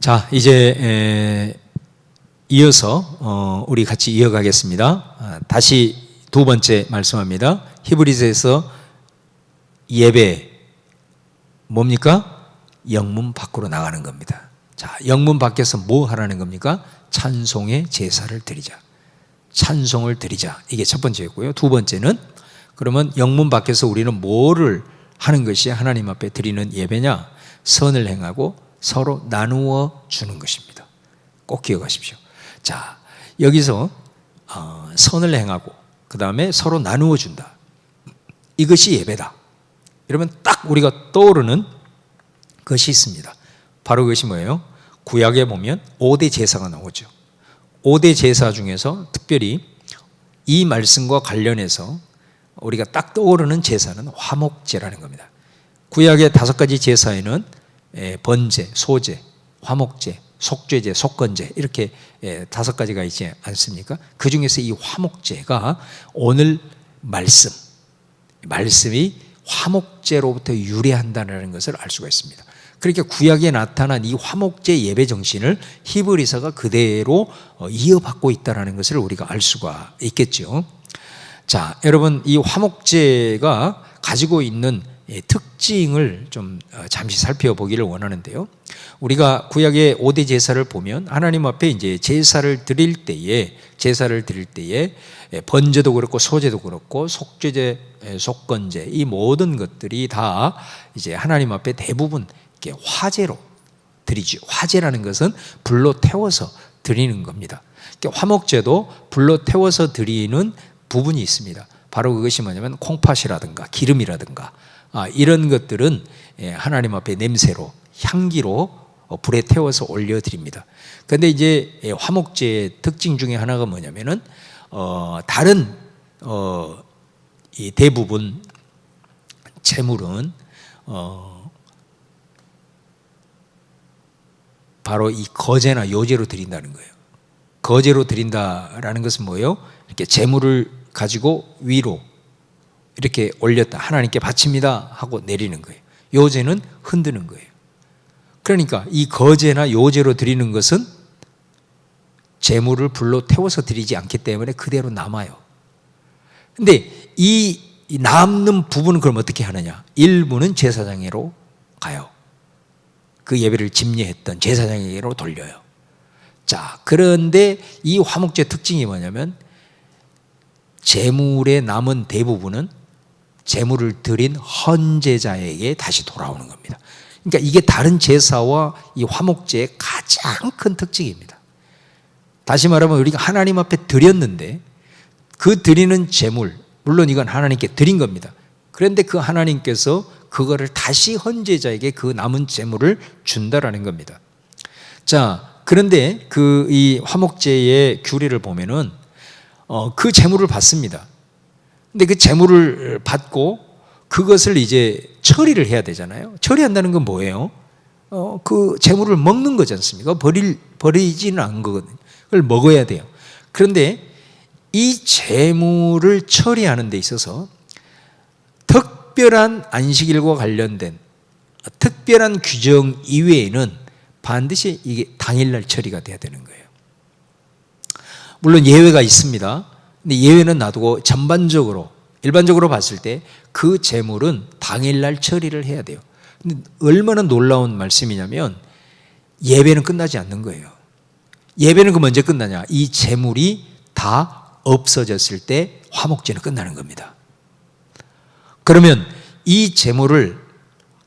자, 이제 이어서 우리 같이 이어가겠습니다. 다시 두 번째 말씀합니다. 히브리서에서 예배 뭡니까? 영문 밖으로 나가는 겁니다. 자, 영문 밖에서 뭐 하라는 겁니까? 찬송의 제사를 드리자. 찬송을 드리자. 이게 첫 번째였고요. 두 번째는 그러면 영문 밖에서 우리는 뭐를 하는 것이 하나님 앞에 드리는 예배냐? 선을 행하고 서로 나누어 주는 것입니다. 꼭 기억하십시오. 자, 여기서 선을 행하고 그 다음에 서로 나누어 준다. 이것이 예배다. 이러면 딱 우리가 떠오르는 것이 있습니다. 바로 그것이 뭐예요? 구약에 보면 5대 제사가 나오죠. 5대 제사 중에서 특별히 이 말씀과 관련해서 우리가 딱 떠오르는 제사는 화목제라는 겁니다. 구약의 5가지 제사에는 번제, 소제, 화목제, 속죄제, 속건제 이렇게 5가지가 있지 않습니까? 그 중에서 이 화목제가 오늘 말씀이 화목제로부터 유래한다는 것을 알 수가 있습니다. 그러니까 구약에 나타난 이 화목제 예배 정신을 히브리서가 그대로 이어받고 있다는 것을 우리가 알 수가 있겠죠. 자, 여러분, 이 화목제가 가지고 있는 특징을 좀 잠시 살펴보기를 원하는데요. 우리가 구약의 5대 제사를 보면 하나님 앞에 이제 제사를 드릴 때에 번제도 그렇고 소제도 그렇고 속죄제, 속건제 이 모든 것들이 다 이제 하나님 앞에 대부분 이렇게 화제로 드리죠. 화제라는 것은 불로 태워서 드리는 겁니다. 화목제도 불로 태워서 드리는 부분이 있습니다. 바로 그것이 뭐냐면 콩팥이라든가 기름이라든가 이런 것들은 하나님 앞에 냄새로 향기로 불에 태워서 올려드립니다. 그런데 이제 화목제의 특징 중에 하나가 뭐냐면은 다른 이 대부분 제물은 바로 이 거제나 요제로 드린다는 거예요. 거제로 드린다라는 것은 뭐예요? 이렇게 제물을 가지고 위로 이렇게 올렸다. 하나님께 바칩니다 하고 내리는 거예요. 요제는 흔드는 거예요. 그러니까 이 거제나 요제로 드리는 것은 제물을 불로 태워서 드리지 않기 때문에 그대로 남아요. 근데 이 남는 부분은 그럼 어떻게 하느냐? 일부는 제사장에게로 가요. 그 예배를 집례했던 제사장에게로 돌려요. 자, 그런데 이 화목제 특징이 뭐냐면 제물의 남은 대부분은 제물을 드린 헌제자에게 다시 돌아오는 겁니다. 그러니까 이게 다른 제사와 이 화목제의 가장 큰 특징입니다. 다시 말하면 우리가 하나님 앞에 드렸는데 그 드리는 제물, 물론 이건 하나님께 드린 겁니다. 그런데 그 하나님께서 그거를 다시 헌제자에게 그 남은 제물을 준다라는 겁니다. 자, 그런데 이 화목제의 규례를 보면은 그 제물을 받습니다. 근데 그 제물을 받고 그것을 이제 처리를 해야 되잖아요. 처리한다는 건 뭐예요? 그 제물을 먹는 거지 않습니까? 버리지는 않은 거거든요. 그걸 먹어야 돼요. 그런데 이 제물을 처리하는 데 있어서 특별한 안식일과 관련된 특별한 규정 이외에는 반드시 이게 당일날 처리가 돼야 되는 거예요. 물론 예외가 있습니다. 근데 예외는 놔두고 일반적으로 봤을 때 그 제물은 당일날 처리를 해야 돼요. 근데 얼마나 놀라운 말씀이냐면 예배는 끝나지 않는 거예요. 예배는 그럼 언제 끝나냐? 이 제물이 다 없어졌을 때 화목제는 끝나는 겁니다. 그러면 이 제물을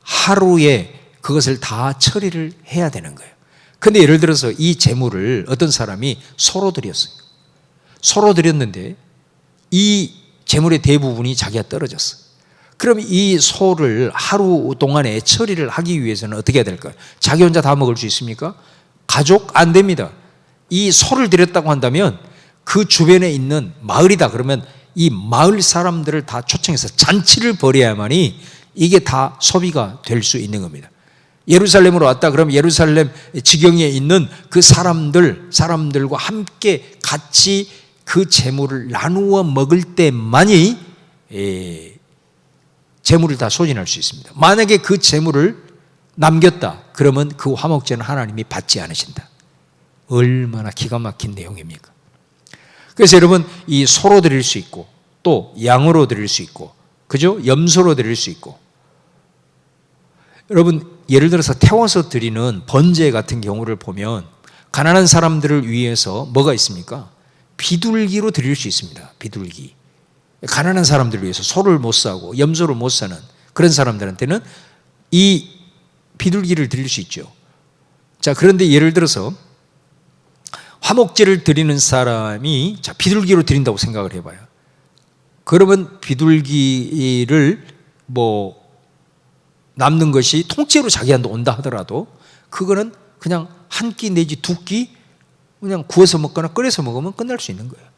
하루에 그것을 다 처리를 해야 되는 거예요. 근데 예를 들어서 이 제물을 어떤 사람이 소로 드렸어요. 소로 드렸는데 이 제물의 대부분이 자기가 떨어졌어. 그럼 이 소를 하루 동안에 처리를 하기 위해서는 어떻게 해야 될까요? 자기 혼자 다 먹을 수 있습니까? 가족 안 됩니다. 이 소를 드렸다고 한다면 그 주변에 있는 마을이다 그러면 이 마을 사람들을 다 초청해서 잔치를 벌여야만이 이게 다 소비가 될 수 있는 겁니다. 예루살렘으로 왔다 그러면 예루살렘 지경에 있는 그 사람들과 함께 같이 그 제물을 나누어 먹을 때만이 제물을 다 소진할 수 있습니다. 만약에 그 제물을 남겼다. 그러면 그 화목제는 하나님이 받지 않으신다. 얼마나 기가 막힌 내용입니까? 그래서 여러분, 이 소로 드릴 수 있고 또 양으로 드릴 수 있고, 그죠? 염소로 드릴 수 있고. 여러분, 예를 들어서 태워서 드리는 번제 같은 경우를 보면 가난한 사람들을 위해서 뭐가 있습니까? 비둘기로 드릴 수 있습니다. 비둘기. 가난한 사람들을 위해서 소를 못 사고 염소를 못 사는 그런 사람들한테는 이 비둘기를 드릴 수 있죠. 자, 그런데 예를 들어서 화목제를 드리는 사람이 자, 비둘기로 드린다고 생각을 해봐요. 그러면 비둘기를 뭐 남는 것이 통째로 자기한테 온다 하더라도 그거는 그냥 한 끼 내지 두 끼 그냥 구워서 먹거나 끓여서 먹으면 끝날 수 있는 거예요.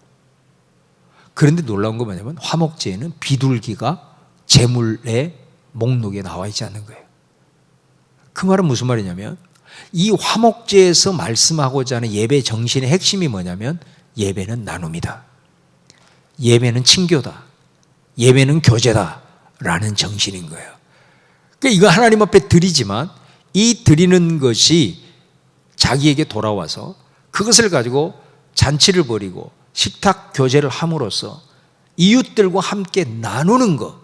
그런데 놀라운 건 뭐냐면 화목제에는 비둘기가 제물의 목록에 나와 있지 않는 거예요. 그 말은 무슨 말이냐면 이 화목제에서 말씀하고자 하는 예배 정신의 핵심이 뭐냐면 예배는 나눔이다. 예배는 친교다. 예배는 교제다. 라는 정신인 거예요. 그러니까 이거 하나님 앞에 드리지만 이 드리는 것이 자기에게 돌아와서 그것을 가지고 잔치를 벌이고 식탁 교제를 함으로써 이웃들과 함께 나누는 것,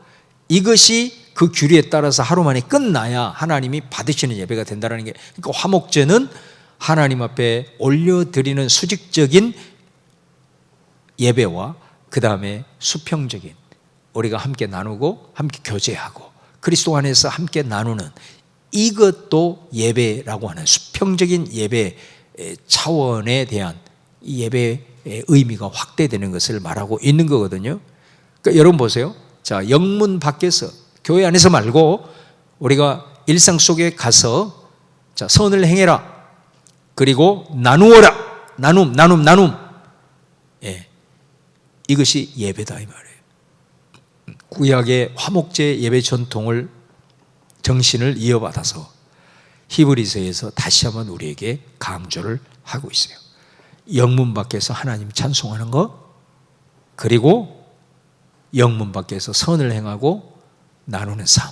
이것이 그 규례에 따라서 하루 만에 끝나야 하나님이 받으시는 예배가 된다는 게, 그러니까 화목제는 하나님 앞에 올려드리는 수직적인 예배와 그 다음에 수평적인 우리가 함께 나누고 함께 교제하고 그리스도 안에서 함께 나누는 이것도 예배라고 하는 수평적인 예배 차원에 대한 이 예배의 의미가 확대되는 것을 말하고 있는 거거든요. 그러니까 여러분 보세요. 자, 영문 밖에서 교회 안에서 말고 우리가 일상 속에 가서 자, 선을 행해라. 그리고 나누어라. 나눔. 예. 이것이 예배다 이 말이에요. 구약의 화목제 예배 전통을 정신을 이어받아서 히브리서에서 다시 한번 우리에게 강조를 하고 있어요. 영문 밖에서 하나님 찬송하는 것, 그리고 영문 밖에서 선을 행하고 나누는 삶,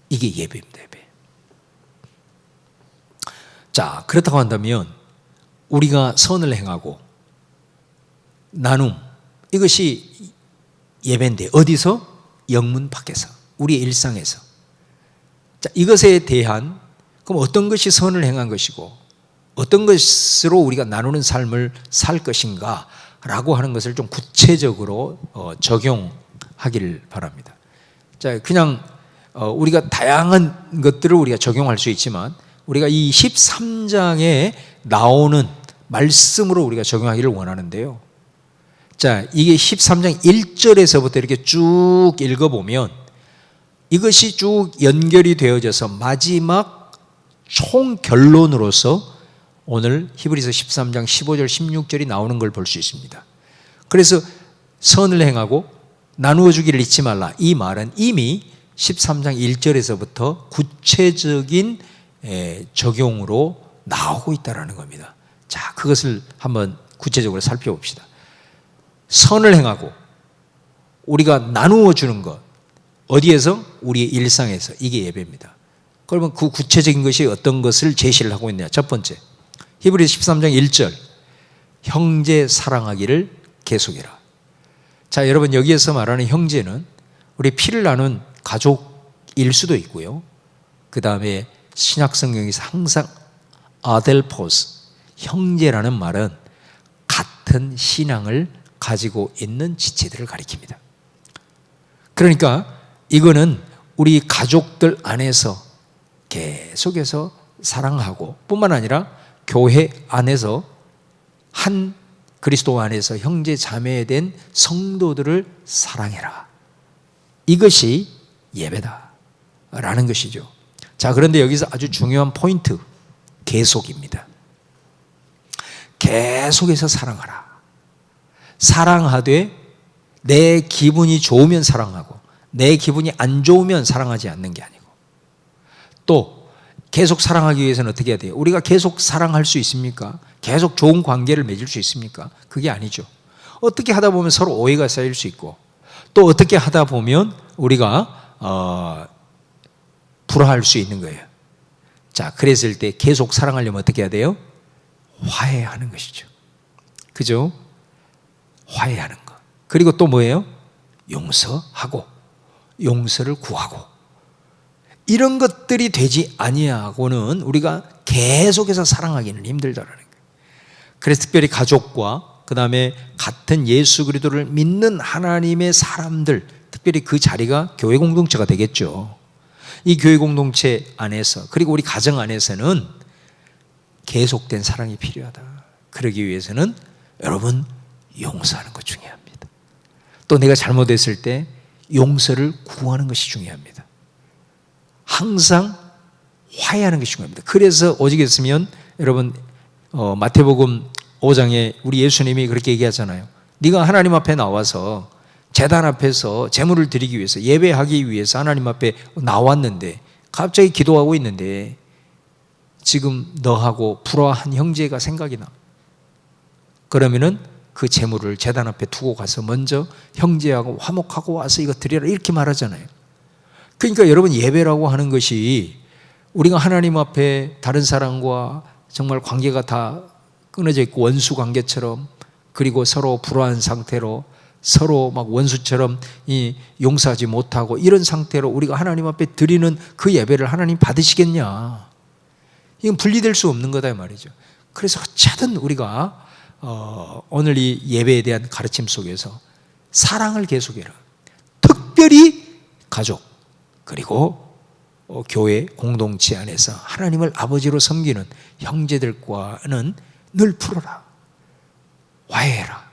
이게 예배입니다. 예배. 자, 그렇다고 한다면 우리가 선을 행하고 나눔, 이것이 예배인데 어디서? 영문 밖에서, 우리의 일상에서. 자, 이것에 대한, 그럼 어떤 것이 선을 행한 것이고 어떤 것으로 우리가 나누는 삶을 살 것인가 라고 하는 것을 좀 구체적으로 적용하기를 바랍니다. 자, 그냥 우리가 다양한 것들을 우리가 적용할 수 있지만 우리가 이 13장에 나오는 말씀으로 우리가 적용하기를 원하는데요. 자, 이게 13장 1절에서부터 이렇게 쭉 읽어보면 이것이 쭉 연결이 되어져서 마지막 총 결론으로서 오늘 히브리서 13장 15절 16절이 나오는 걸 볼 수 있습니다. 그래서 선을 행하고 나누어 주기를 잊지 말라, 이 말은 이미 13장 1절에서부터 구체적인 적용으로 나오고 있다는 겁니다. 자, 그것을 한번 구체적으로 살펴봅시다. 선을 행하고 우리가 나누어 주는 것, 어디에서? 우리의 일상에서. 이게 예배입니다. 그러면 그 구체적인 것이 어떤 것을 제시를 하고 있느냐. 첫 번째, 히브리서 13장 1절, 형제 사랑하기를 계속해라. 자, 여러분, 여기에서 말하는 형제는 우리 피를 나눈 가족일 수도 있고요. 그 다음에 신약 성경에서 항상 아델포스, 형제라는 말은 같은 신앙을 가지고 있는 지체들을 가리킵니다. 그러니까 이거는 우리 가족들 안에서 계속해서 사랑하고 뿐만 아니라 교회 안에서 한 그리스도 안에서 형제 자매에 된 성도들을 사랑해라. 이것이 예배다라는 것이죠. 자, 그런데 여기서 아주 중요한 포인트, 계속입니다. 계속해서 사랑하라. 사랑하되 내 기분이 좋으면 사랑하고 내 기분이 안 좋으면 사랑하지 않는 게 아니고, 또 계속 사랑하기 위해서는 어떻게 해야 돼요? 우리가 계속 사랑할 수 있습니까? 계속 좋은 관계를 맺을 수 있습니까? 그게 아니죠. 어떻게 하다 보면 서로 오해가 쌓일 수 있고, 또 어떻게 하다 보면 우리가 불화할 수 있는 거예요. 자, 그랬을 때 계속 사랑하려면 어떻게 해야 돼요? 화해하는 것이죠. 그죠? 화해하는 것. 그리고 또 뭐예요? 용서하고 용서를 구하고. 이런 것들이 되지 아니하고는 우리가 계속해서 사랑하기는 힘들다라는 거예요. 그래서 특별히 가족과 그 다음에 같은 예수 그리스도를 믿는 하나님의 사람들, 특별히 그 자리가 교회 공동체가 되겠죠. 이 교회 공동체 안에서, 그리고 우리 가정 안에서는 계속된 사랑이 필요하다. 그러기 위해서는 여러분 용서하는 것 중요합니다. 또 내가 잘못했을 때 용서를 구하는 것이 중요합니다. 항상 화해하는 것이 중요합니다. 그래서 오직했으면 여러분 마태복음 5장에 우리 예수님이 그렇게 얘기하잖아요. 네가 하나님 앞에 나와서 제단 앞에서 제물을 드리기 위해서, 예배하기 위해서 하나님 앞에 나왔는데 갑자기 기도하고 있는데 지금 너하고 불화한 형제가 생각이 나. 그러면은 그 제물을 제단 앞에 두고 가서 먼저 형제하고 화목하고 와서 이거 드리라, 이렇게 말하잖아요. 그러니까 여러분, 예배라고 하는 것이 우리가 하나님 앞에 다른 사람과 정말 관계가 다 끊어져 있고 원수 관계처럼, 그리고 서로 불화한 상태로 서로 막 원수처럼 용서하지 못하고 이런 상태로 우리가 하나님 앞에 드리는 그 예배를 하나님 받으시겠냐? 이건 분리될 수 없는 거다 이 말이죠. 그래서 어차든 우리가 오늘 이 예배에 대한 가르침 속에서 사랑을 계속해라. 특별히 가족, 그리고 교회 공동체 안에서 하나님을 아버지로 섬기는 형제들과는 늘 풀어라. 화해해라.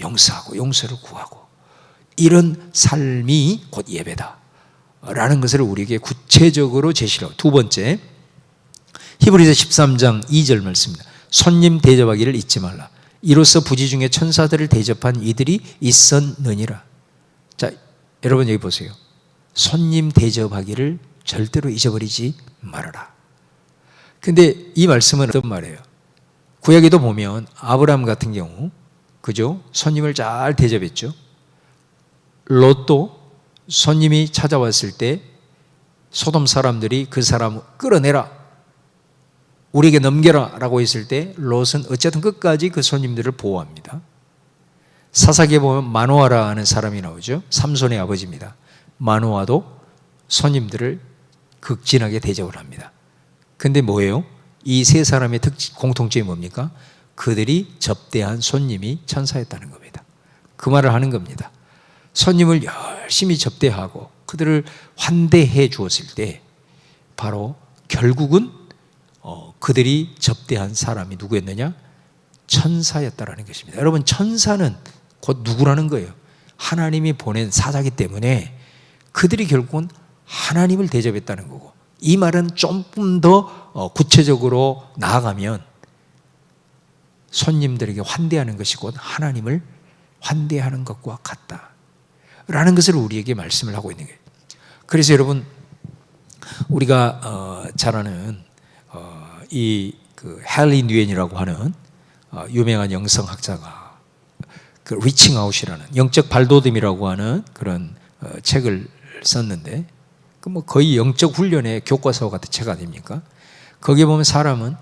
용서하고 용서를 구하고. 이런 삶이 곧 예배다 라는 것을 우리에게 구체적으로 제시를 하고, 두 번째, 히브리서 13장 2절 말씀입니다. 손님 대접하기를 잊지 말라. 이로써 부지 중에 천사들을 대접한 이들이 있었느니라. 자, 여러분 여기 보세요. 손님 대접하기를 절대로 잊어버리지 말아라. 근데 이 말씀은 어떤 말이에요? 구약에도 보면 아브라함 같은 경우, 그죠? 손님을 잘 대접했죠. 롯도 손님이 찾아왔을 때 소돔 사람들이 그 사람 끌어내라, 우리에게 넘겨라 라고 했을 때 롯은 어쨌든 끝까지 그 손님들을 보호합니다. 사사기에 보면 마노아라 하는 사람이 나오죠. 삼손의 아버지입니다. 마노아도 손님들을 극진하게 대접을 합니다. 근데 뭐예요? 이 세 사람의 공통점이 뭡니까? 그들이 접대한 손님이 천사였다는 겁니다. 그 말을 하는 겁니다. 손님을 열심히 접대하고 그들을 환대해 주었을 때 바로 결국은 그들이 접대한 사람이 누구였느냐? 천사였다라는 것입니다. 여러분, 천사는 곧 누구라는 거예요? 하나님이 보낸 사자기 때문에 그들이 결국은 하나님을 대접했다는 거고, 이 말은 조금 더 구체적으로 나아가면 손님들에게 환대하는 것이 곧 하나님을 환대하는 것과 같다 라는 것을 우리에게 말씀을 하고 있는 거예요. 그래서 여러분, 우리가 잘 아는 그 헨리 뉴엔이라고 하는 유명한 영성학자가 그 리칭 아웃이라는 영적 발돋움이라고 하는 그런 책을 썼는데, 그 뭐 거의 영적 훈련의 교과서 같은 책 아닙니까? 거기에 보면 사람은,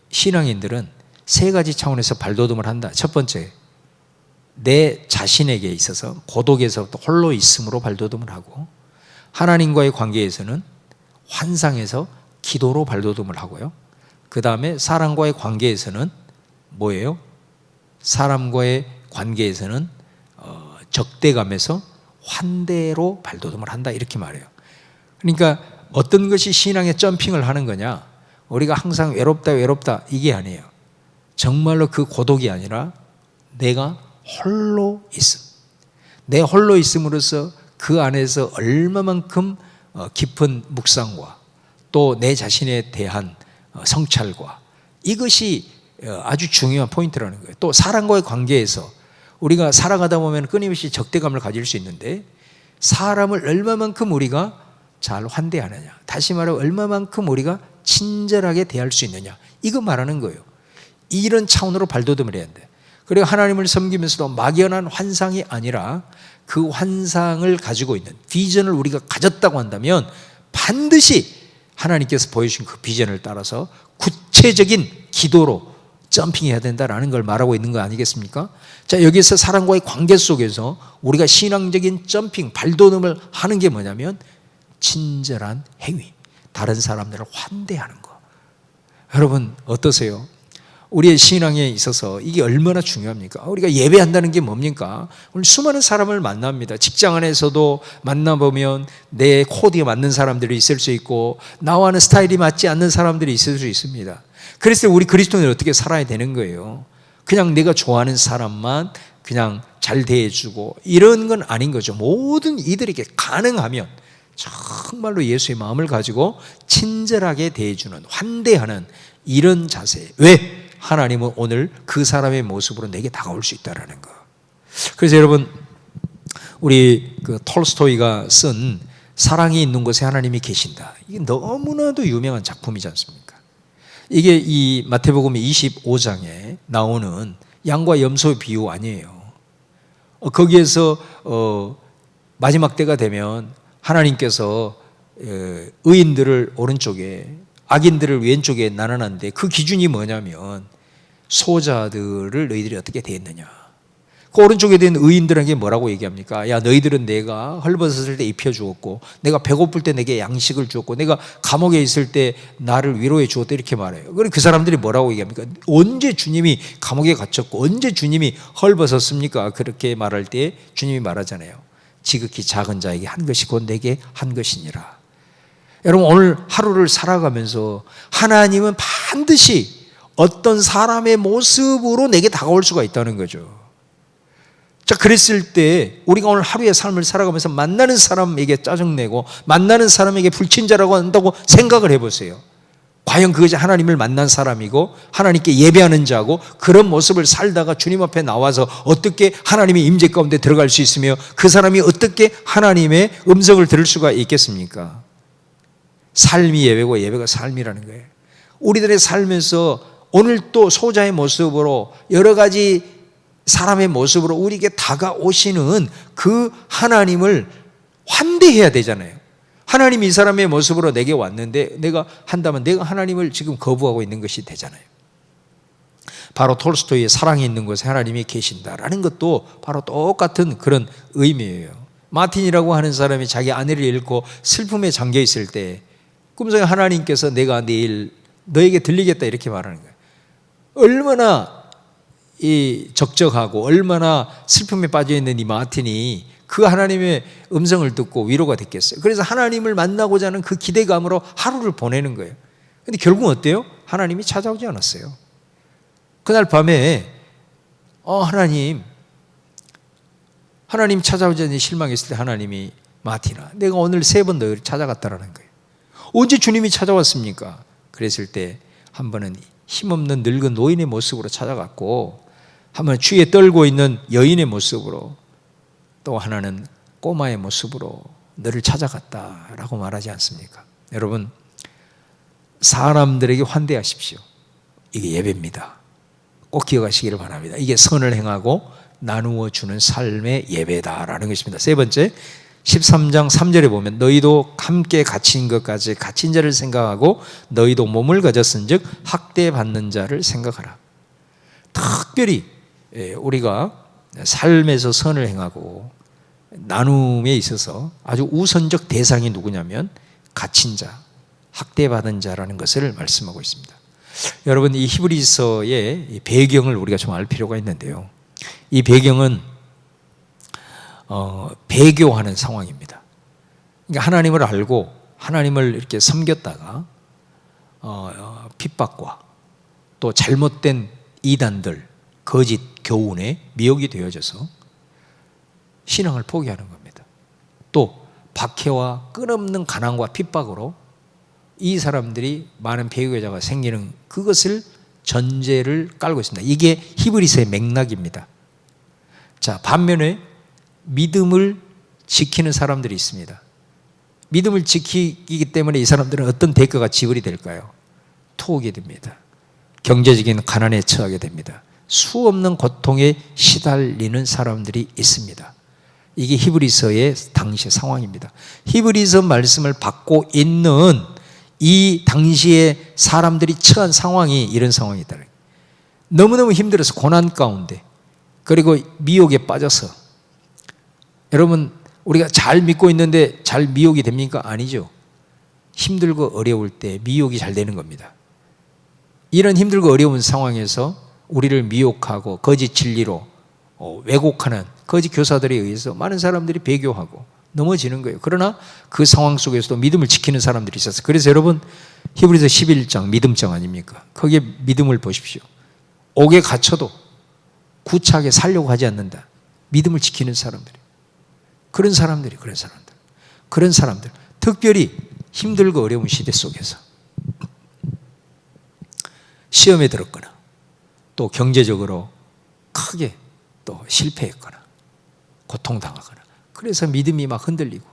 신앙인들은 세 가지 차원에서 발돋움을 한다. 첫 번째, 내 자신에게 있어서 고독에서부터 홀로 있음으로 발돋움을 하고, 하나님과의 관계에서는 환상에서 기도로 발돋움을 하고요. 그 다음에 사람과의 관계에서는 뭐예요? 사람과의 관계에서는 적대감에서 환대로 발돋움을 한다, 이렇게 말해요. 그러니까 어떤 것이 신앙의 점핑을 하는 거냐? 우리가 항상 외롭다 이게 아니에요. 정말로 그 고독이 아니라 내가 홀로 있음, 내 홀로 있음으로써 그 안에서 얼마만큼 깊은 묵상과 또 내 자신에 대한 성찰과, 이것이 아주 중요한 포인트라는 거예요. 또 사람과의 관계에서 우리가 살아가다 보면 끊임없이 적대감을 가질 수 있는데, 사람을 얼마만큼 우리가 잘 환대하느냐, 다시 말해 얼마만큼 우리가 친절하게 대할 수 있느냐, 이거 말하는 거예요. 이런 차원으로 발돋움을 해야 돼. 그리고 하나님을 섬기면서도 막연한 환상이 아니라 그 환상을 가지고 있는 비전을 우리가 가졌다고 한다면 반드시 하나님께서 보여주신 그 비전을 따라서 구체적인 기도로 점핑해야 된다라는 걸 말하고 있는 거 아니겠습니까? 자, 여기서 사람과의 관계 속에서 우리가 신앙적인 점핑, 발돋움을 하는 게 뭐냐면 친절한 행위, 다른 사람들을 환대하는 거. 여러분 어떠세요? 우리의 신앙에 있어서 이게 얼마나 중요합니까? 우리가 예배한다는 게 뭡니까? 오늘 수많은 사람을 만납니다. 직장 안에서도 만나보면 내 코드에 맞는 사람들이 있을 수 있고 나와는 스타일이 맞지 않는 사람들이 있을 수 있습니다. 그래서 우리 그리스도인은 어떻게 살아야 되는 거예요? 그냥 내가 좋아하는 사람만 그냥 잘 대해주고 이런 건 아닌 거죠. 모든 이들에게 가능하면 정말로 예수의 마음을 가지고 친절하게 대해주는, 환대하는 이런 자세. 왜? 하나님은 오늘 그 사람의 모습으로 내게 다가올 수 있다는 거. 그래서 여러분, 우리 그 톨스토이가 쓴 사랑이 있는 곳에 하나님이 계신다. 이게 너무나도 유명한 작품이지 않습니까? 이게 이 마태복음 25장에 나오는 양과 염소 비유 아니에요. 거기에서 마지막 때가 되면 하나님께서 의인들을 오른쪽에 악인들을 왼쪽에 나눠놨는데 그 기준이 뭐냐면 소자들을 너희들이 어떻게 대했느냐. 그 오른쪽에 된 의인들에게 뭐라고 얘기합니까? 야, 너희들은 내가 헐벗었을 때 입혀주었고 내가 배고플 때 내게 양식을 주었고 내가 감옥에 있을 때 나를 위로해 주었다 이렇게 말해요. 그리고 그 사람들이 뭐라고 얘기합니까? 언제 주님이 감옥에 갇혔고 언제 주님이 헐벗었습니까? 그렇게 말할 때 주님이 말하잖아요. 지극히 작은 자에게 한 것이 곧 내게 한 것이니라. 여러분 오늘 하루를 살아가면서 하나님은 반드시 어떤 사람의 모습으로 내게 다가올 수가 있다는 거죠. 자, 그랬을 때 우리가 오늘 하루의 삶을 살아가면서 만나는 사람에게 짜증내고 만나는 사람에게 불친절하고 한다고 생각을 해보세요. 과연 그것이 하나님을 만난 사람이고 하나님께 예배하는 자고 그런 모습을 살다가 주님 앞에 나와서 어떻게 하나님의 임재 가운데 들어갈 수 있으며 그 사람이 어떻게 하나님의 음성을 들을 수가 있겠습니까? 삶이 예배고 예배가 삶이라는 거예요. 우리들의 삶에서 오늘 또 소자의 모습으로 여러 가지 사람의 모습으로 우리에게 다가오시는 그 하나님을 환대해야 되잖아요. 하나님이 이 사람의 모습으로 내게 왔는데 내가 한다면 내가 하나님을 지금 거부하고 있는 것이 되잖아요. 바로 톨스토이의 사랑이 있는 곳에 하나님이 계신다라는 것도 바로 똑같은 그런 의미예요. 마틴이라고 하는 사람이 자기 아내를 잃고 슬픔에 잠겨 있을 때 꿈속에 하나님께서 내가 내일 너에게 들리겠다 이렇게 말하는 거예요. 얼마나 이 적적하고 얼마나 슬픔에 빠져 있는 이 마틴이 그 하나님의 음성을 듣고 위로가 됐겠어요. 그래서 하나님을 만나고자 하는 그 기대감으로 하루를 보내는 거예요. 근데 결국은 어때요? 하나님이 찾아오지 않았어요. 그날 밤에 하나님 찾아오지 않니 실망했을 때 하나님이 마틴아 내가 오늘 3번 너희를 찾아갔다라는 거예요. 언제 주님이 찾아왔습니까? 그랬을 때 한 번은 힘없는 늙은 노인의 모습으로 찾아갔고 한 번은 추위에 떨고 있는 여인의 모습으로 또 하나는 꼬마의 모습으로 너를 찾아갔다라고 말하지 않습니까? 여러분 사람들에게 환대하십시오. 이게 예배입니다. 꼭 기억하시기를 바랍니다. 이게 선을 행하고 나누어 주는 삶의 예배다라는 것입니다. 3번째 13장 3절에 보면 너희도 함께 갇힌 것까지 갇힌 자를 생각하고 너희도 몸을 가졌은즉 학대받는 자를 생각하라. 특별히 우리가 삶에서 선을 행하고 나눔에 있어서 아주 우선적 대상이 누구냐면 갇힌 자, 학대받은 자라는 것을 말씀하고 있습니다. 여러분 이 히브리서의 배경을 우리가 좀 알 필요가 있는데요. 이 배경은 배교하는 상황입니다. 그러니까 하나님을 알고 하나님을 이렇게 섬겼다가 핍박과 또 잘못된 이단들, 거짓 교훈에 미혹이 되어져서 신앙을 포기하는 겁니다. 또 박해와 끊없는 가난과 핍박으로 이 사람들이 많은 배교자가 생기는 그것을 전제를 깔고 있습니다. 이게 히브리서의 맥락입니다. 자, 반면에 믿음을 지키는 사람들이 있습니다. 믿음을 지키기 때문에 이 사람들은 어떤 대가가 지불이 될까요? 토하게 됩니다. 경제적인 가난에 처하게 됩니다. 수없는 고통에 시달리는 사람들이 있습니다. 이게 히브리서의 당시 상황입니다. 히브리서 말씀을 받고 있는 이 당시에 사람들이 처한 상황이 이런 상황이다. 너무너무 힘들어서 고난 가운데, 그리고 미혹에 빠져서. 여러분, 우리가 잘 믿고 있는데 잘 미혹이 됩니까? 아니죠. 힘들고 어려울 때 미혹이 잘 되는 겁니다. 이런 힘들고 어려운 상황에서 우리를 미혹하고 거짓 진리로 왜곡하는 거짓 교사들에 의해서 많은 사람들이 배교하고 넘어지는 거예요. 그러나 그 상황 속에서도 믿음을 지키는 사람들이 있었어요. 그래서 여러분, 히브리서 11장 믿음장 아닙니까? 거기에 믿음을 보십시오. 옥에 갇혀도 구차하게 살려고 하지 않는다. 믿음을 지키는 사람들이. 그런 사람들, 특별히 힘들고 어려운 시대 속에서 시험에 들었거나 또 경제적으로 크게 또 실패했거나 고통당하거나, 그래서 믿음이 막 흔들리고,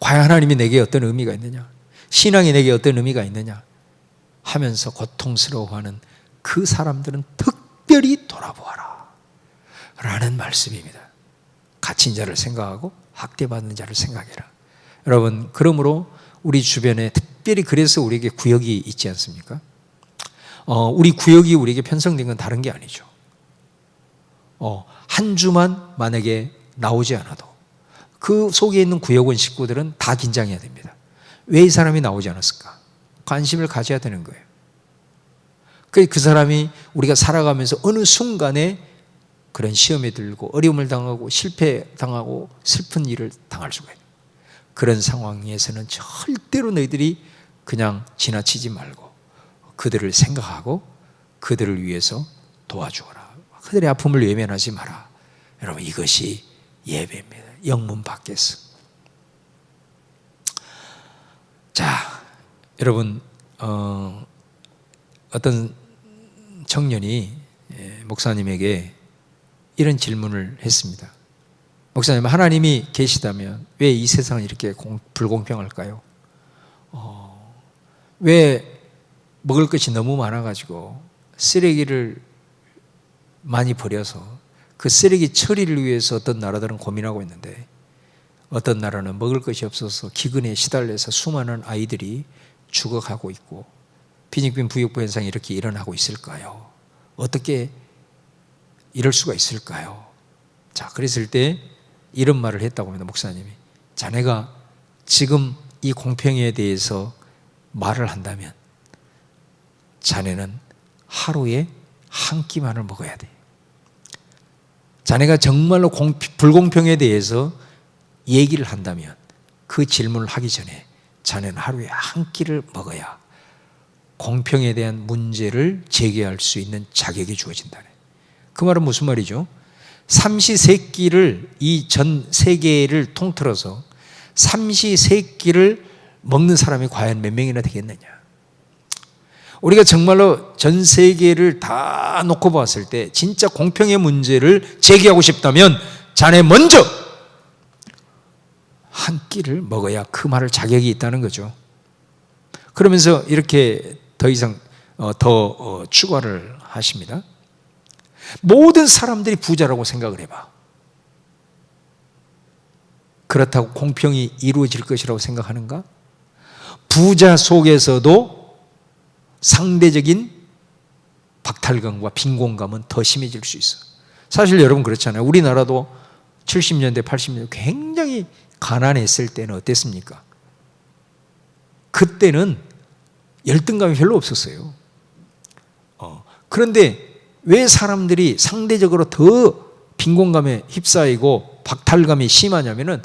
과연 하나님이 내게 어떤 의미가 있느냐, 신앙이 내게 어떤 의미가 있느냐 하면서 고통스러워하는 그 사람들은 특별히 돌아보아라 라는 말씀입니다. 갇힌 자를 생각하고 학대받는 자를 생각해라. 여러분, 그러므로 우리 주변에 특별히 그래서 우리에게 구역이 있지 않습니까? 우리 구역이 우리에게 편성된 건 다른 게 아니죠. 한 주만 만약에 나오지 않아도 그 속에 있는 구역원 식구들은 다 긴장해야 됩니다. 왜 이 사람이 나오지 않았을까? 관심을 가져야 되는 거예요. 그 사람이 우리가 살아가면서 어느 순간에 그런 시험에 들고 어려움을 당하고 실패당하고 슬픈 일을 당할 수가 있어요. 그런 상황에서는 절대로 너희들이 그냥 지나치지 말고 그들을 생각하고 그들을 위해서 도와주어라. 그들의 아픔을 외면하지 마라. 여러분, 이것이 예배입니다. 영문 밖에서. 자, 여러분, 어떤 청년이 목사님에게 이런 질문을 했습니다. 목사님, 하나님이 계시다면 왜 이 세상은 이렇게 불공평할까요? 왜 먹을 것이 너무 많아가지고 쓰레기를 많이 버려서 그 쓰레기 처리를 위해서 어떤 나라들은 고민하고 있는데 어떤 나라는 먹을 것이 없어서 기근에 시달려서 수많은 아이들이 죽어가고 있고 빈익빈 부익부 현상이 이렇게 일어나고 있을까요? 어떻게 이럴 수가 있을까요? 자, 그랬을 때 이런 말을 했다고 합니다. 목사님이, 자네가 지금 이 공평에 대해서 말을 한다면 자네는 하루에 한 끼만을 먹어야 돼. 자네가 정말로 불공평에 대해서 얘기를 한다면 그 질문을 하기 전에 자네는 하루에 한 끼를 먹어야 공평에 대한 문제를 제기할 수 있는 자격이 주어진다네. 그 말은 무슨 말이죠? 삼시세끼를, 이 전 세계를 통틀어서 삼시세끼를 먹는 사람이 과연 몇 명이나 되겠느냐. 우리가 정말로 전 세계를 다 놓고 봤을 때 진짜 공평의 문제를 제기하고 싶다면 자네 먼저 한 끼를 먹어야 그 말할 자격이 있다는 거죠. 그러면서 이렇게 더 이상 더 추가를 하십니다. 모든 사람들이 부자라고 생각을 해봐. 그렇다고 공평이 이루어질 것이라고 생각하는가? 부자 속에서도 상대적인 박탈감과 빈곤감은 더 심해질 수 있어. 사실 여러분 그렇잖아요. 우리나라도 70년대, 80년대 굉장히 가난했을 때는 어땠습니까? 그때는 열등감이 별로 없었어요. 그런데 왜 사람들이 상대적으로 더 빈곤감에 휩싸이고 박탈감이 심하냐면은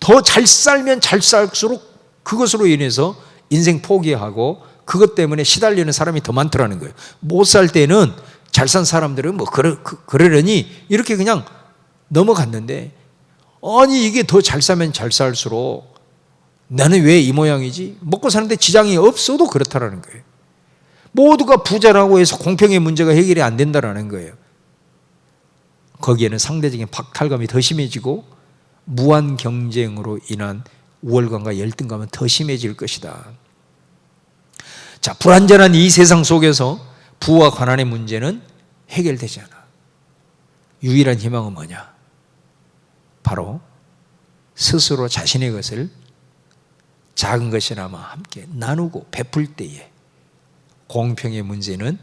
더 잘 살면 잘 살수록 그것으로 인해서 인생 포기하고 그것 때문에 시달리는 사람이 더 많더라는 거예요. 못 살 때는 잘 산 사람들은 뭐 그러려니 이렇게 그냥 넘어갔는데, 아니 이게 더 잘 살면 잘 살수록 나는 왜 이 모양이지? 먹고 사는데 지장이 없어도 그렇다라는 거예요. 모두가 부자라고 해서 공평의 문제가 해결이 안 된다라는 거예요. 거기에는 상대적인 박탈감이 더 심해지고 무한 경쟁으로 인한 우월감과 열등감은 더 심해질 것이다. 자, 불완전한 이 세상 속에서 부와 가난의 문제는 해결되지 않아. 유일한 희망은 뭐냐? 바로 스스로 자신의 것을 작은 것이나마 함께 나누고 베풀 때에 공평의 문제는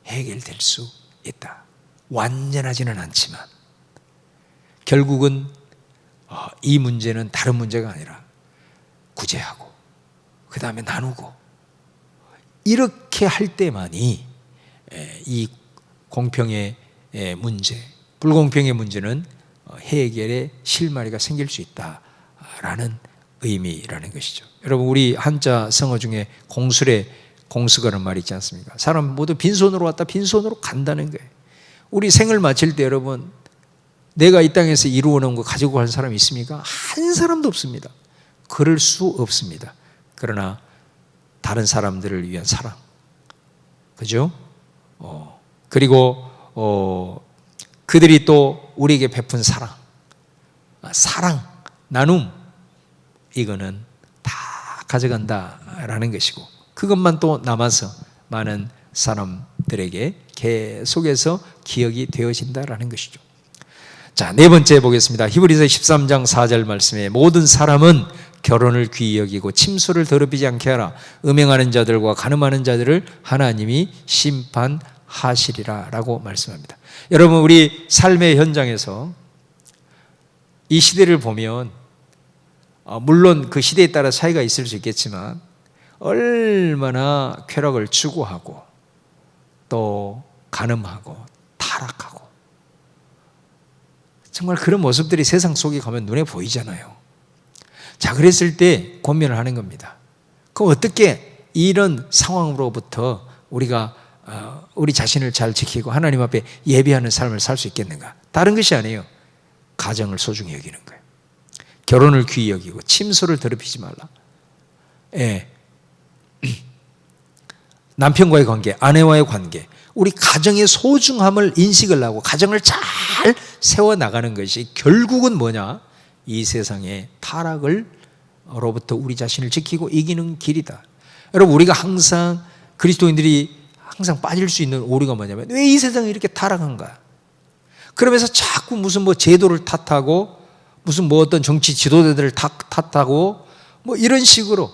해결될 수 있다. 완전하지는 않지만 결국은 이 문제는 다른 문제가 아니라 구제하고 그 다음에 나누고 이렇게 할 때만이 이 공평의 문제, 불공평의 문제는 해결의 실마리가 생길 수 있다라는 의미라는 것이죠. 여러분, 우리 한자 성어 중에 공수라는 말이 있지 않습니까? 사람 모두 빈손으로 왔다 빈손으로 간다는 거예요. 우리 생을 마칠 때 여러분, 내가 이 땅에서 이루어놓은 거 가지고 간 사람이 있습니까? 한 사람도 없습니다. 그럴 수 없습니다. 그러나 다른 사람들을 위한 사랑, 그죠? 그리고 그들이 또 우리에게 베푼 사랑, 나눔, 이거는 다 가져간다라는 것이고, 그것만 또 남아서 많은 사람들에게 계속해서 기억이 되어진다라는 것이죠. 자, 네 번째 보겠습니다. 히브리서 13장 4절 말씀에 모든 사람은 결혼을 귀히 여기고 침소를 더럽히지 않게 하라. 음행하는 자들과 간음하는 자들을 하나님이 심판하시리라 라고 말씀합니다. 여러분, 우리 삶의 현장에서 이 시대를 보면 물론 그 시대에 따라 차이가 있을 수 있겠지만 얼마나 쾌락을 추구하고 또 간음하고 타락하고 정말 그런 모습들이 세상 속에 가면 눈에 보이잖아요. 자, 그랬을 때 고민을 하는 겁니다. 그럼 어떻게 이런 상황으로부터 우리가 우리 자신을 잘 지키고 하나님 앞에 예배하는 삶을 살 수 있겠는가? 다른 것이 아니에요. 가정을 소중히 여기는 거예요. 결혼을 귀히 여기고 침소를 더럽히지 말라. 예. 남편과의 관계, 아내와의 관계, 우리 가정의 소중함을 인식을 하고 가정을 잘 세워나가는 것이 결국은 뭐냐? 이 세상의 타락으로부터 우리 자신을 지키고 이기는 길이다. 여러분, 우리가 항상 그리스도인들이 항상 빠질 수 있는 오류가 뭐냐면 왜 이 세상이 이렇게 타락한가? 그러면서 자꾸 무슨 뭐 제도를 탓하고 무슨 뭐 어떤 정치 지도자들을 탓하고 뭐 이런 식으로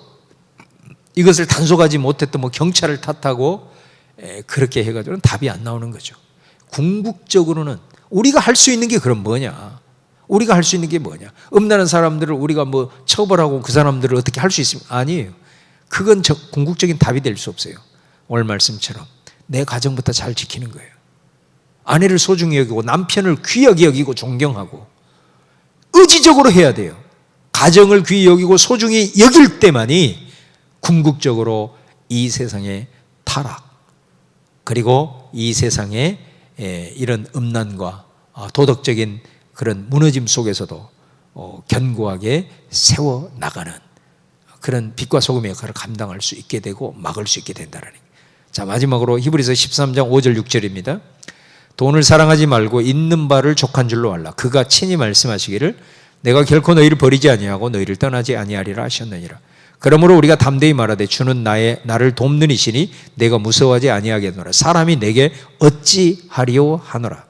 이것을 단속하지 못했던 뭐 경찰을 탓하고 그렇게 해가지고는 답이 안 나오는 거죠. 궁극적으로는 우리가 할 수 있는 게 그럼 뭐냐? 우리가 할 수 있는 게 뭐냐? 음란한 사람들을 우리가 뭐 처벌하고 그 사람들을 어떻게 할 수 있습니까? 아니에요. 그건 궁극적인 답이 될 수 없어요. 오늘 말씀처럼 내 가정부터 잘 지키는 거예요. 아내를 소중히 여기고 남편을 귀하게 여기고 존경하고 의지적으로 해야 돼요. 가정을 귀히 여기고 소중히 여길 때만이 궁극적으로 이 세상의 타락 그리고 이 세상의 이런 음란과 도덕적인 그런 무너짐 속에서도 견고하게 세워나가는 그런 빛과 소금의 역할을 감당할 수 있게 되고 막을 수 있게 된다는 거예요. 자, 마지막으로 히브리서 13장 5절 6절입니다. 돈을 사랑하지 말고 있는 바를 족한 줄로 알라. 그가 친히 말씀하시기를 내가 결코 너희를 버리지 아니하고 너희를 떠나지 아니하리라 하셨느니라. 그러므로 우리가 담대히 말하되 주는 나를 돕는 이시니 내가 무서워하지 아니하겠노라. 사람이 내게 어찌하리오 하노라.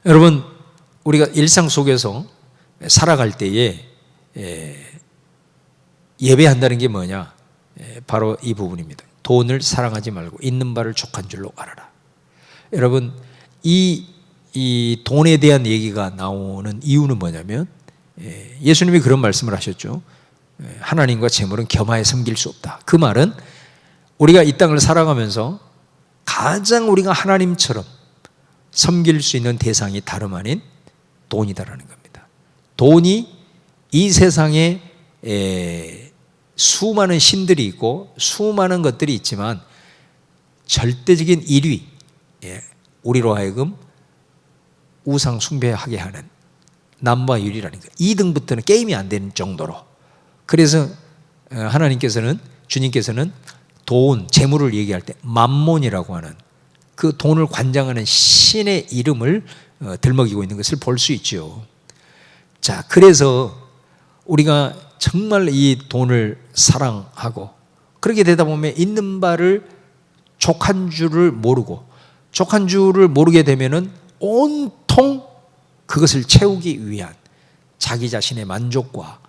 여러분, 우리가 일상 속에서 살아갈 때에 예배한다는 게 뭐냐? 바로 이 부분입니다. 돈을 사랑하지 말고 있는 바를 족한 줄로 알아라. 여러분, 이 돈에 대한 얘기가 나오는 이유는 뭐냐면 예수님이 그런 말씀을 하셨죠. 하나님과 재물은 겸하여 섬길 수 없다. 그 말은 우리가 이 땅을 살아가면서 가장 우리가 하나님처럼 섬길 수 있는 대상이 다름 아닌 돈이다라는 겁니다. 돈이 이 세상에 수많은 신들이 있고 수많은 것들이 있지만 절대적인 1위, 우리로 하여금 우상 숭배하게 하는 남바 1위라는 거예요. 2등부터는 게임이 안 되는 정도로. 그래서 하나님께서는, 주님께서는 돈, 재물을 얘기할 때 맘몬이라고 하는 그 돈을 관장하는 신의 이름을 들먹이고 있는 것을 볼 수 있죠. 자, 그래서 우리가 정말 이 돈을 사랑하고 그렇게 되다 보면 있는 바를 족한 줄을 모르고 족한 줄을 모르게 되면은 온통 그것을 채우기 위한 자기 자신의 만족과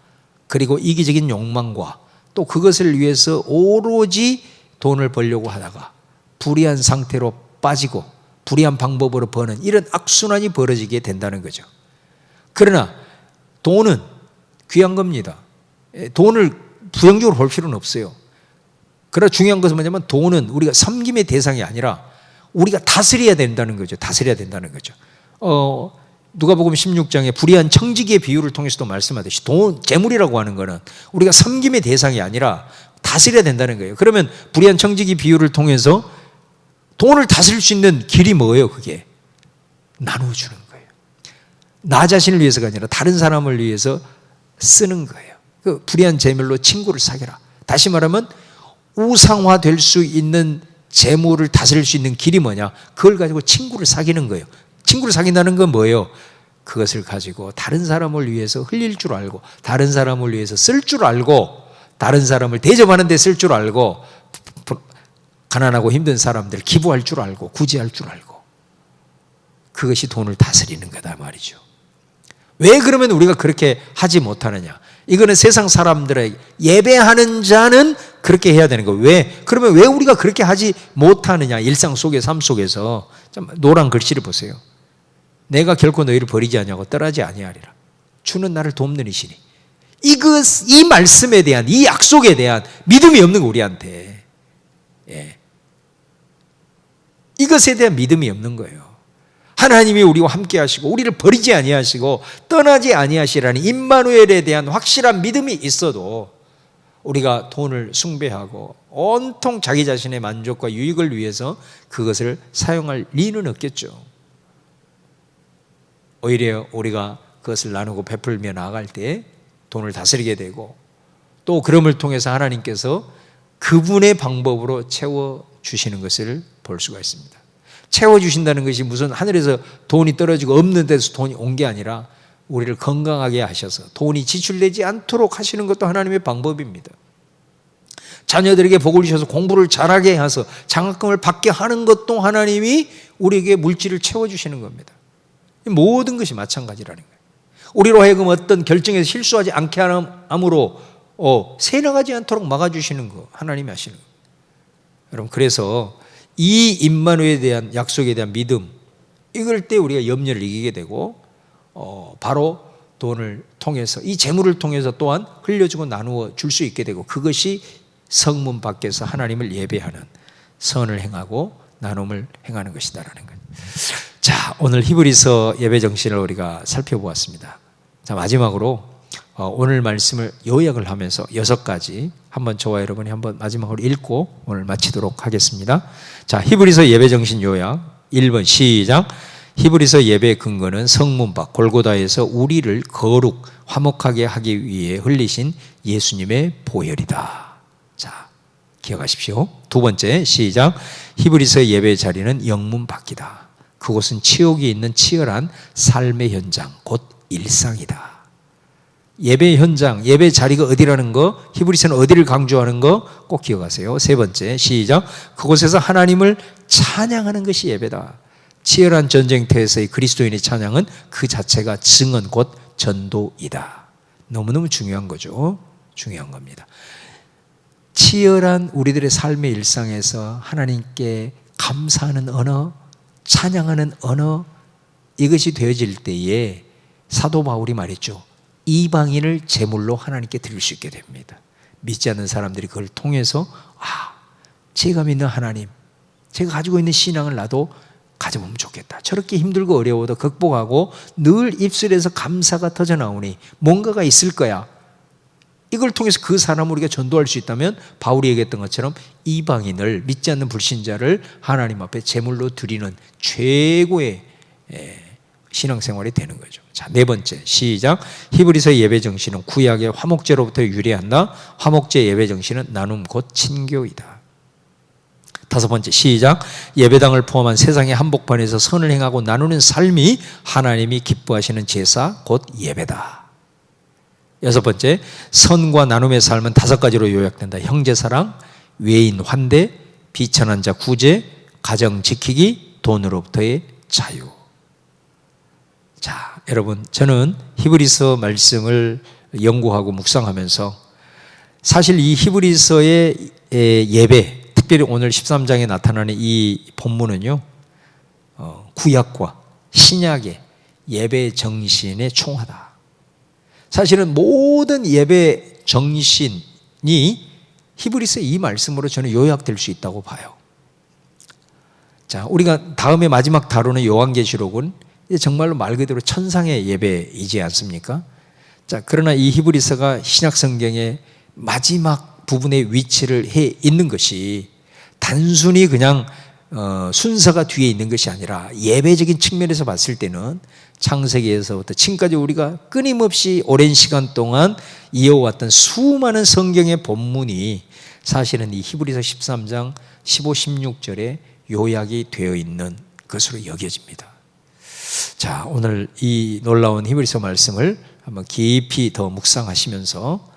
그리고 이기적인 욕망과 또 그것을 위해서 오로지 돈을 벌려고 하다가 불의한 상태로 빠지고 불의한 방법으로 버는 이런 악순환이 벌어지게 된다는 거죠. 그러나 돈은 귀한 겁니다. 돈을 부정적으로 볼 필요는 없어요. 그러나 중요한 것은 뭐냐면 돈은 우리가 섬김의 대상이 아니라 우리가 다스려야 된다는 거죠. 다스려야 된다는 거죠. 누가복음 16장에 불의한 청지기의 비유를 통해서도 말씀하듯이 돈, 재물이라고 하는 거는 우리가 섬김의 대상이 아니라 다스려야 된다는 거예요. 그러면 불의한 청지기 비유를 통해서 돈을 다스릴 수 있는 길이 뭐예요? 그게 나누어주는 거예요. 나 자신을 위해서가 아니라 다른 사람을 위해서 쓰는 거예요. 그 불의한 재물로 친구를 사귀라. 다시 말하면 우상화될 수 있는 재물을 다스릴 수 있는 길이 뭐냐? 그걸 가지고 친구를 사귀는 거예요. 친구를 사귄다는 건 뭐예요? 그것을 가지고 다른 사람을 위해서 흘릴 줄 알고 다른 사람을 위해서 쓸 줄 알고 다른 사람을 대접하는 데 쓸 줄 알고 가난하고 힘든 사람들 기부할 줄 알고 구제할 줄 알고 그것이 돈을 다스리는 거다 말이죠. 왜 그러면 우리가 그렇게 하지 못하느냐? 이거는 세상 사람들의 예배하는 자는 그렇게 해야 되는 거예요. 왜? 그러면 왜 우리가 그렇게 하지 못하느냐? 일상 속의 삶 속에서 노란 글씨를 보세요. 내가 결코 너희를 버리지 아니하고 떠나지 아니하리라. 주는 나를 돕는 이시니. 이 말씀에 대한 이 약속에 대한 믿음이 없는 거 우리한테. 예. 이것에 대한 믿음이 없는 거예요. 하나님이 우리와 함께 하시고 우리를 버리지 아니하시고 떠나지 아니하시라는 임마누엘에 대한 확실한 믿음이 있어도 우리가 돈을 숭배하고 온통 자기 자신의 만족과 유익을 위해서 그것을 사용할 리는 없겠죠. 오히려 우리가 그것을 나누고 베풀며 나아갈 때 돈을 다스리게 되고 또 그럼을 통해서 하나님께서 그분의 방법으로 채워주시는 것을 볼 수가 있습니다. 채워주신다는 것이 무슨 하늘에서 돈이 떨어지고 없는 데서 돈이 온 게 아니라 우리를 건강하게 하셔서 돈이 지출되지 않도록 하시는 것도 하나님의 방법입니다. 자녀들에게 복을 주셔서 공부를 잘하게 해서 장학금을 받게 하는 것도 하나님이 우리에게 물질을 채워주시는 겁니다. 모든 것이 마찬가지라는 거예요. 우리로 하여금 어떤 결정에서 실수하지 않게 함으로 새나가지 않도록 막아주시는 거 하나님이 하시는 거예요. 여러분 그래서 이 임마누엘에 대한 약속에 대한 믿음 이걸 때 우리가 염려를 이기게 되고 바로 돈을 통해서 이 재물을 통해서 또한 흘려주고 나누어 줄 수 있게 되고 그것이 성문 밖에서 하나님을 예배하는 선을 행하고 나눔을 행하는 것이다라는 거예요. 자, 오늘 히브리서 예배 정신을 우리가 살펴보았습니다. 자, 마지막으로 오늘 말씀을 요약을 하면서 6가지 한번 저와 여러분이 한번 마지막으로 읽고 오늘 마치도록 하겠습니다. 자, 히브리서 예배 정신 요약 1번 시작. 히브리서 예배의 근거는 성문 밖 골고다에서 우리를 거룩 화목하게 하기 위해 흘리신 예수님의 보혈이다. 자, 기억하십시오. 2번째 시작. 히브리서 예배의 자리는 영문 밖이다. 그곳은 치욕이 있는 치열한 삶의 현장 곧 일상이다. 예배 현장, 예배 자리가 어디라는 거, 히브리서는 어디를 강조하는 거 꼭 기억하세요. 3번째 시작. 그곳에서 하나님을 찬양하는 것이 예배다. 치열한 전쟁터에서의 그리스도인의 찬양은 그 자체가 증언 곧 전도이다. 너무너무 중요한 거죠. 중요한 겁니다. 치열한 우리들의 삶의 일상에서 하나님께 감사하는 언어, 찬양하는 언어 이것이 되어질 때에 사도 바울이 말했죠. 이방인을 제물로 하나님께 드릴 수 있게 됩니다. 믿지 않는 사람들이 그걸 통해서 제가 믿는 하나님, 제가 가지고 있는 신앙을 나도 가져보면 좋겠다. 저렇게 힘들고 어려워도 극복하고 늘 입술에서 감사가 터져나오니 뭔가가 있을 거야. 이걸 통해서 그 사람을 우리가 전도할 수 있다면 바울이 얘기했던 것처럼 이방인을 믿지 않는 불신자를 하나님 앞에 제물로 드리는 최고의 신앙생활이 되는 거죠. 자, 4번째 시작. 히브리서 예배 정신은 구약의 화목제로부터 유래한다. 화목제 예배 정신은 나눔 곧 친교이다. 5번째 시작. 예배당을 포함한 세상의 한복판에서 선을 행하고 나누는 삶이 하나님이 기뻐하시는 제사 곧 예배다. 6번째 선과 나눔의 삶은 5가지로 요약된다. 형제사랑, 외인 환대, 비천한 자 구제, 가정 지키기, 돈으로부터의 자유. 자, 여러분 저는 히브리서 말씀을 연구하고 묵상하면서 사실 이 히브리서의 예배, 특별히 오늘 13장에 나타나는 이 본문은요, 구약과 신약의 예배 정신의 총화다. 사실은 모든 예배 정신이 히브리서 이 말씀으로 저는 요약될 수 있다고 봐요. 자, 우리가 다음에 마지막 다루는 요한계시록은 정말로 말 그대로 천상의 예배이지 않습니까? 자, 그러나 이 히브리서가 신약 성경의 마지막 부분에 위치를 해 있는 것이 단순히 그냥 순서가 뒤에 있는 것이 아니라 예배적인 측면에서 봤을 때는 창세기에서부터 지금까지 우리가 끊임없이 오랜 시간 동안 이어왔던 수많은 성경의 본문이 사실은 이 히브리서 13장 15, 16절에 요약이 되어 있는 것으로 여겨집니다. 자, 오늘 이 놀라운 히브리서 말씀을 한번 깊이 더 묵상하시면서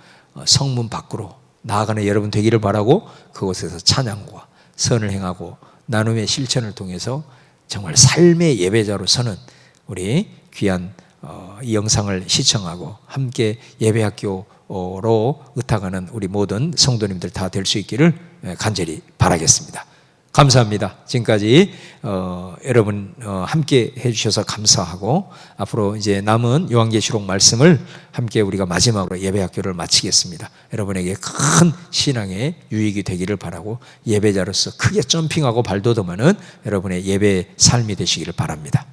성문 밖으로 나아가는 여러분 되기를 바라고, 그곳에서 찬양과 선을 행하고 나눔의 실천을 통해서 정말 삶의 예배자로 서는 우리 귀한 이 영상을 시청하고 함께 예배학교로 의탁하는 우리 모든 성도님들 다 될 수 있기를 간절히 바라겠습니다. 감사합니다. 지금까지 여러분 함께 해주셔서 감사하고, 앞으로 이제 남은 요한계시록 말씀을 함께 우리가 마지막으로 예배학교를 마치겠습니다. 여러분에게 큰 신앙의 유익이 되기를 바라고, 예배자로서 크게 점핑하고 발돋움하는 여러분의 예배 삶이 되시기를 바랍니다.